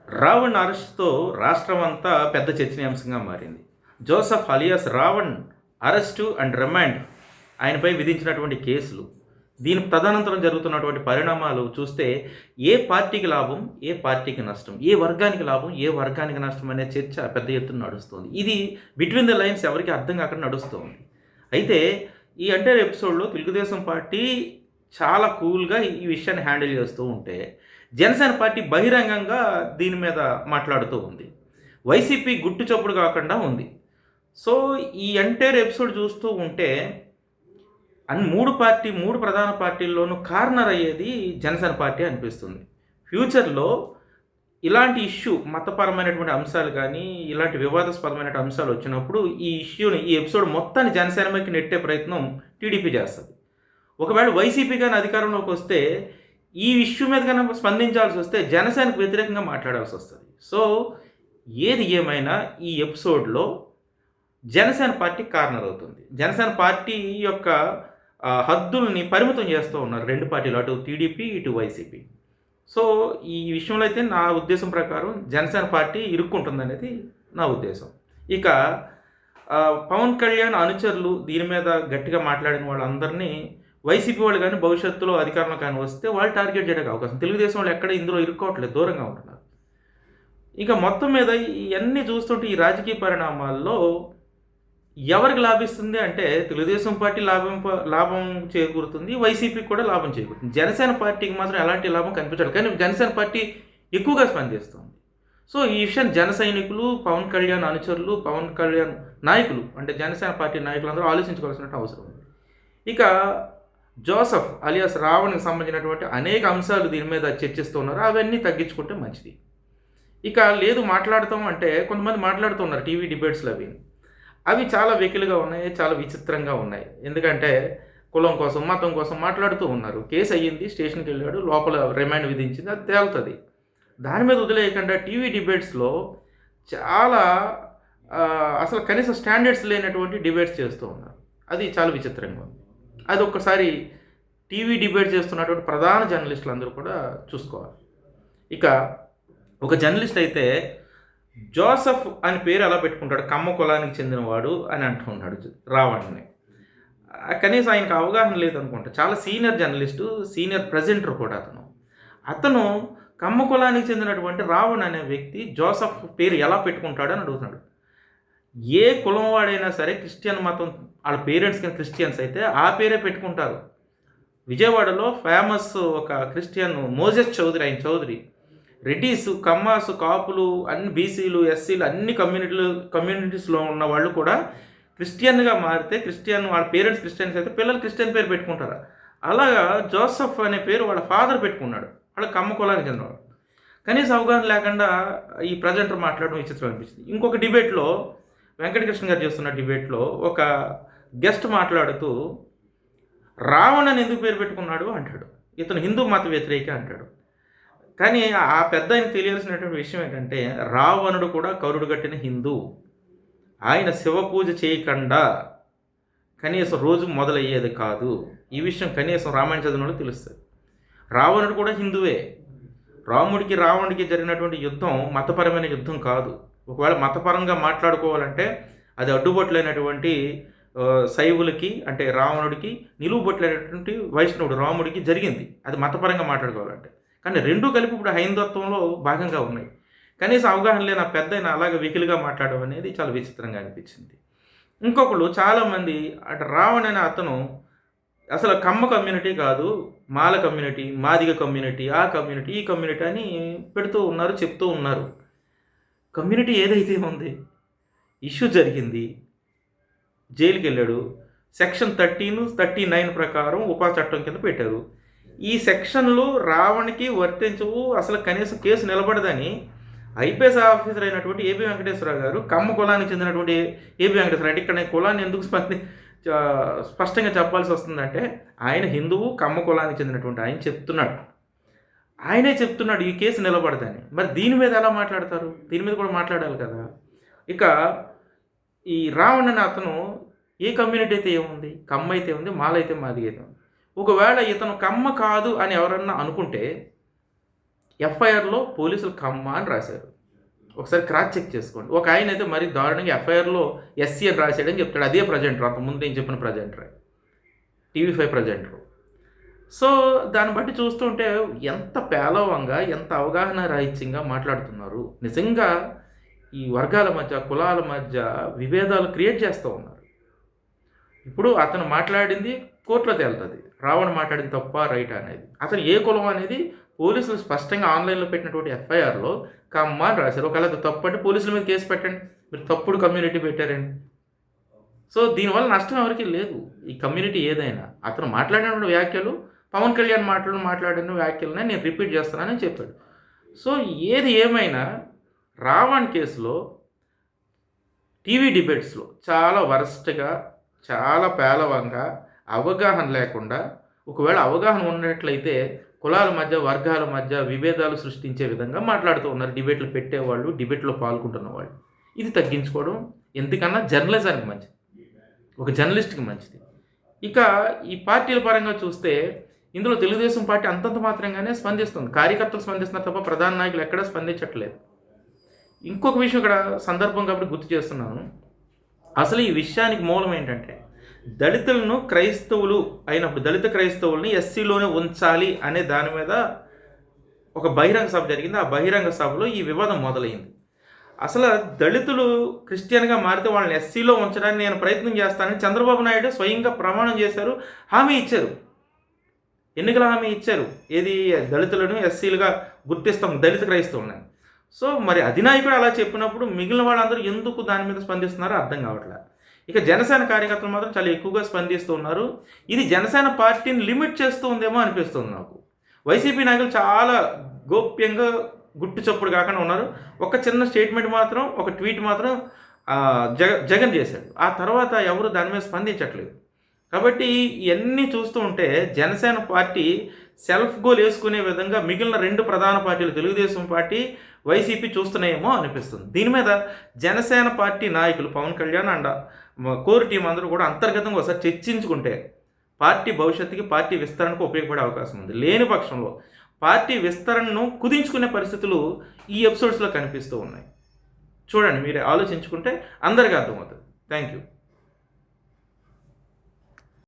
రావణ్ అరెస్ట్‌తో రాష్ట్రమంతా పెద్ద చర్చనీయాంశంగా మారింది. Joseph alias Ravan arrest and remand ఆయనపై విధించినటువంటి కేసులు, దీని తదనంతరం జరుగుతున్నటువంటి పరిణామాలు చూస్తే ఏ పార్టీకి లాభం, ఏ పార్టీకి నష్టం, ఏ వర్గానికి లాభం, ఏ వర్గానికి నష్టం అనే చర్చ పెద్ద ఎత్తున నడుస్తోంది. ఇది బిట్వీన్ ద లైన్స్ ఎవరికీ అర్థం కాకుండా నడుస్తోంది. అయితే ఈ ఎంటైర్ ఎపిసోడ్‌లో తెలుగుదేశం పార్టీ చాలా కూల్‌గా ఈ విషయాన్ని హ్యాండిల్ చేస్తూ ఉంటే, జనసేన పార్టీ బహిరంగంగా దీని మీద మాట్లాడుతూ ఉంది. వైసీపీ గుట్టు చప్పుడు కాకుండా ఉంది. సో, ఈ ఎంటైర్ ఎపిసోడ్ చూస్తూ ఉంటే మూడు ప్రధాన పార్టీల్లోనూ కార్నర్ అయ్యేది జనసేన పార్టీ అనిపిస్తుంది. ఫ్యూచర్‌లో ఇలాంటి ఇష్యూ మతపరమైనటువంటి అంశాలు కానీ, ఇలాంటి వివాదాస్పదమైన అంశాలు వచ్చినప్పుడు ఈ ఎపిసోడ్ మొత్తాన్ని జనసేన మీదకి నెట్టే ప్రయత్నం టీడీపీ చేస్తది. ఒకవేళ వైసీపీ గాని అధికారంలోకి వస్తే, ఈ ఇష్యూ మీద గనక స్పందించాల్సి వస్తే జనసేనకు వ్యతిరేకంగా మాట్లాడాల్సి వస్తది. సో, ఏది ఏమైనా ఈ ఎపిసోడ్‌లో జనసేన పార్టీ కార్నర్ అవుతుంది. జనసేన పార్టీ యొక్క హద్దుల్ని పరిమితం చేస్తూ ఉన్నారు 2 పార్టీలు. అటు టీడీపీ, ఇటు వైసీపీ. సో, ఈ విషయంలో అయితే నా ఉద్దేశం ప్రకారం జనసేన పార్టీ ఇరుక్కుంటుందనేది నా ఉద్దేశం. ఇక పవన్ కళ్యాణ్ అనుచరులు దీని మీద గట్టిగా మాట్లాడిన వాళ్ళందరినీ వైసీపీ వాళ్ళు కానీ భవిష్యత్తులో అధికారంలో కానీ వస్తే వాళ్ళు టార్గెట్ చేయడానికి అవకాశం. తెలుగుదేశం వాళ్ళు ఎక్కడ ఇందులో ఇరుక్కోవట్లేదు, దూరంగా ఉంటున్నారు. ఇక మొత్తం మీద ఇవన్నీ చూస్తుంటే ఈ రాజకీయ పరిణామాల్లో ఎవరికి లాభిస్తుంది అంటే తెలుగుదేశం పార్టీ లాభం చేకూరుతుంది, వైసీపీకి కూడా లాభం చేకూరుతుంది. జనసేన పార్టీకి మాత్రం ఎలాంటి లాభం కనిపించదు. కానీ జనసేన పార్టీ ఎక్కువగా స్పందిస్తుంది. సో, ఈ విషయాన్ని జన సైనికులు, పవన్ కళ్యాణ్ అనుచరులు, పవన్ కళ్యాణ్ నాయకులు అంటే జనసేన పార్టీ నాయకులందరూ ఆలోచించుకోవాల్సిన అవసరం ఉంది. ఇక జోసెఫ్ అలియాస్ రావణ్‌కి సంబంధించినటువంటి అనేక అంశాలు దీని మీద చర్చిస్తున్నారు. అవన్నీ తగ్గించుకుంటే మంచిది. ఇక లేదు మాట్లాడతాం అంటే కొంతమంది మాట్లాడుతున్నారు టీవీ డిబేట్స్‌లో అవి చాలా వెకిలిగా ఉన్నాయి, చాలా విచిత్రంగా ఉన్నాయి. ఎందుకంటే కులం కోసం, మతం కోసం మాట్లాడుతూ ఉన్నారు. కేసు అయ్యింది, స్టేషన్‌కి వెళ్ళాడు, లోపల రిమాండ్ విధించింది, అది తేలుతది. దాని మీద వదిలేయకుండా టీవీ డిబేట్స్‌లో చాలా అసలు కనీసం స్టాండర్డ్స్ లేనటువంటి డిబేట్స్ చేస్తూ ఉన్నారు. అది చాలా విచిత్రంగా ఉంది. అది ఒక్కసారి టీవీ డిబేట్ చేస్తున్నటువంటి ప్రధాన జర్నలిస్టులు అందరూ కూడా చూసుకోవాలి. ఇక ఒక జర్నలిస్ట్ అయితే జోసెఫ్ అని పేరు ఎలా పెట్టుకుంటాడు, కమ్మ కులానికి చెందినవాడు అని అంటున్నాడు రావణ్ని. కనీసం ఆయనకు అవగాహన లేదనుకుంటా. చాలా సీనియర్ జర్నలిస్టు, సీనియర్ ప్రెజెంటర్ కూడా అతను కమ్మ కులానికి చెందినటువంటి రావణ్ అనే వ్యక్తి జోసెఫ్ పేరు ఎలా పెట్టుకుంటాడు అని అడుగుతున్నాడు. ఏ కులం వాడైనా సరే క్రిస్టియన్ మతం, వాళ్ళ పేరెంట్స్ కానీ క్రిస్టియన్స్ అయితే ఆ పేరే పెట్టుకుంటారు. విజయవాడలో ఫేమస్ ఒక క్రిస్టియన్ మోజెస్ చౌదరి, ఆయన చౌదరి. రెడ్డీస్, కమ్మాస్, కాపులు, అన్ని బీసీలు, ఎస్సీలు అన్ని కమ్యూనిటీస్లో ఉన్న వాళ్ళు కూడా క్రిస్టియన్గా మారితే వాళ్ళ పేరెంట్స్ క్రిస్టియన్స్ అయితే పిల్లలు క్రిస్టియన్ పేరు పెట్టుకుంటారు. అలాగా జోసెఫ్ అనే పేరు వాళ్ళ ఫాదర్ పెట్టుకున్నాడు. వాళ్ళ కమ్మ కులానికి చెందినవాడు. కనీసం అవగాహన లేకుండా ఈ ప్రజెంటర్ మాట్లాడడం విచిత్రం అనిపించింది. ఇంకొక డిబేట్లో వెంకటకృష్ణ గారు చేస్తున్న డిబేట్లో ఒక గెస్ట్ మాట్లాడుతూ రావణ్ అని ఎందుకు పేరు పెట్టుకున్నాడు అంటాడు. ఇతను హిందూ మత వ్యతిరేక అంటాడు. కానీ ఆ పెద్ద ఆయన తెలియాల్సినటువంటి విషయం ఏంటంటే రావణుడు కూడా కరుడు కట్టిన హిందూ. ఆయన శివ పూజ చేయకుండా కనీసం రోజు మొదలయ్యేది కాదు. ఈ విషయం కనీసం రామాయణ చదివిన తెలుస్తుంది. రావణుడు కూడా హిందువే. రావణుడికి జరిగినటువంటి యుద్ధం మతపరమైన యుద్ధం కాదు. ఒకవేళ మతపరంగా మాట్లాడుకోవాలంటే అది అడ్డుబొట్లైనటువంటి శైవులకి అంటే రావణుడికి, నిలువుబొట్లైనటువంటి వైష్ణవుడు రాముడికి జరిగింది. అది మతపరంగా మాట్లాడుకోవాలంటే. కానీ రెండూ కలిపి ఇప్పుడు హైందత్వంలో భాగంగా ఉన్నాయి. కనీసం అవగాహన లేని పెద్ద ఆయన అలాగే వెకిలిగా మాట్లాడడం అనేది చాలా విచిత్రంగా అనిపించింది. ఇంకొకళ్ళు చాలామంది అటు రావణ్ అనే అతను అసలు కమ్మ కమ్యూనిటీ కాదు, మాల కమ్యూనిటీ, మాదిగ కమ్యూనిటీ, ఆ కమ్యూనిటీ, ఈ కమ్యూనిటీ అని పెడుతూ ఉన్నారు, చెప్తూ ఉన్నారు. కమ్యూనిటీ ఏదైతే ఉంది, ఇష్యూ జరిగింది, జైలుకి వెళ్ళాడు. సెక్షన్ 13, 39 ప్రకారం ఉపా చట్టం కింద పెట్టారు. ఈ సెక్షన్లు రావణ్కి వర్తించవు, అసలు కనీసం కేసు నిలబడదని ఐపీఎస్ ఆఫీసర్ అయినటువంటి ఏబి వెంకటేశ్వరరావు గారు, కమ్మ కులానికి చెందినటువంటి ఏబి వెంకటేశ్వరరావు అంటే ఇక్కడ కులాన్ని ఎందుకు స్పష్టంగా చెప్పాల్సి వస్తుందంటే ఆయన హిందువు, కమ్మ కులానికి చెందినటువంటి ఆయన చెప్తున్నాడు. ఆయనే చెప్తున్నాడు ఈ కేసు నిలబడదని. మరి దీని మీద ఎలా మాట్లాడతారు? దీని మీద కూడా మాట్లాడాలి కదా. ఇక ఈ రావణ్ అనే అతను ఏ కమ్యూనిటీ అయితే ఏముంది, కమ్మ అయితే ఉంది, మాల అయితే మాదిగ అయితే ఉంది. ఒకవేళ ఇతను కమ్మ కాదు అని ఎవరన్నా అనుకుంటే ఎఫ్ఐఆర్లో పోలీసులు కమ్మ అని రాశారు. ఒకసారి క్రాస్ చెక్ చేసుకోండి. ఒక ఆయన అయితే మరీ దారుణంగా ఎఫ్ఐఆర్లో ఎస్సీ అని రాశాడని చెప్తాడు. అదే ప్రజెంటర్, అంతకుముందు నేను చెప్పిన ప్రజెంటరే, TV5 ప్రజెంటరు. సో దాన్ని బట్టి చూస్తుంటే ఎంత పేలవంగా, ఎంత అవగాహన రాహిత్యంగా మాట్లాడుతున్నారు. నిజంగా ఈ వర్గాల మధ్య, కులాల మధ్య విభేదాలు క్రియేట్ చేస్తూ ఉన్నారు. ఇప్పుడు అతను మాట్లాడింది కోర్టులో తేలుతుంది, రావణ్ మాట్లాడింది తప్ప రైట్ అనేది. అతను ఏ కులం అనేది పోలీసులు స్పష్టంగా ఆన్లైన్లో పెట్టినటువంటి ఎఫ్ఐఆర్లో కమ్మ అని రాశారు. ఒకవేళ అది తప్పు అంటే పోలీసుల మీద కేసు పెట్టండి, మీరు తప్పుడు కమ్యూనిటీ పెట్టారండి. సో దీనివల్ల నష్టం ఎవరికి లేదు. ఈ కమ్యూనిటీ ఏదైనా అతను మాట్లాడిన వ్యాఖ్యలు, పవన్ కళ్యాణ్ మాట్లాడిన వ్యాఖ్యలనే నేను రిపీట్ చేస్తున్నానని చెప్పాడు. సో ఏది ఏమైనా రావణ్ కేసులో టీవీ డిబేట్స్లో చాలా వరస్ట్గా, చాలా పేలవంగా, అవగాహన లేకుండా, ఒకవేళ అవగాహన ఉన్నట్లయితే కులాల మధ్య, వర్గాల మధ్య విభేదాలు సృష్టించే విధంగా మాట్లాడుతూ ఉన్నారు డిబేట్లు పెట్టేవాళ్ళు, డిబేట్లో పాల్గొంటున్న వాళ్ళు. ఇది తగ్గించుకోవడం ఎందుకన్నా జర్నలిజానికి మంచిది, ఒక జర్నలిస్ట్కి మంచిది. ఇక ఈ పార్టీల పరంగా చూస్తే ఇందులో తెలుగుదేశం పార్టీ అంతంత మాత్రంగానే స్పందిస్తుంది. కార్యకర్తలు స్పందిస్తున్నారు తప్ప ప్రధాన నాయకులు ఎక్కడా స్పందించట్లేదు. ఇంకొక విషయం ఇక్కడ సందర్భం కాబట్టి గుర్తు చేస్తున్నాను. అసలు ఈ విషయానికి మూలం ఏంటంటే, దళితులను క్రైస్తవులు అయినప్పుడు దళిత క్రైస్తవుల్ని ఎస్సీలోనే ఉంచాలి అనే దాని మీద ఒక బహిరంగ సభ జరిగింది. ఆ బహిరంగ సభలో ఈ వివాదం మొదలైంది. అసలు దళితులు క్రిస్టియన్గా మారితే వాళ్ళని ఎస్సీలో ఉంచడానికి నేను ప్రయత్నం చేస్తానని చంద్రబాబు నాయుడు స్వయంగా ప్రమాణం చేశారు, హామీ ఇచ్చారు, ఎన్నికల హామీ ఇచ్చారు. ఏది దళితులను ఎస్సీలుగా గుర్తిస్తాం, దళిత క్రైస్తవులని. సో మరి అధినాయకుడు అలా చెప్పినప్పుడు మిగిలిన వాళ్ళందరూ ఎందుకు దాని మీద స్పందిస్తున్నారో అర్థం కావట్లేదు. ఇక జనసేన కార్యకర్తలు మాత్రం చాలా ఎక్కువగా స్పందిస్తూ ఉన్నారు. ఇది జనసేన పార్టీని లిమిట్ చేస్తూ ఉందేమో అనిపిస్తుంది నాకు. వైసీపీ నాయకులు చాలా గోప్యంగా, గుట్టు చప్పుడు కాకుండా ఉన్నారు. ఒక చిన్న స్టేట్మెంట్ మాత్రం, ఒక ట్వీట్ మాత్రం జగన్ చేశాడు. ఆ తర్వాత ఎవరు దాని మీద స్పందించట్లేదు. కాబట్టి ఇవన్నీ చూస్తూ ఉంటే జనసేన పార్టీ సెల్ఫ్ గోల్ వేసుకునే విధంగా మిగిలిన రెండు ప్రధాన పార్టీలు, తెలుగుదేశం పార్టీ, వైసీపీ చూస్తున్నాయేమో అనిపిస్తుంది. దీని మీద జనసేన పార్టీ నాయకులు Pawan Kalyan and core team అందరూ కూడా అంతర్గతంగా ఒకసారి చర్చించుకుంటే పార్టీ భవిష్యత్తుకి, పార్టీ విస్తరణకు ఉపయోగపడే అవకాశం ఉంది. లేని పక్షంలో పార్టీ విస్తరణను కుదించుకునే పరిస్థితులు ఈ ఎపిసోడ్స్లో కనిపిస్తూ ఉన్నాయి. చూడండి, మీరు ఆలోచించుకుంటే అందరికీ అర్థమవుతుంది. Thank you.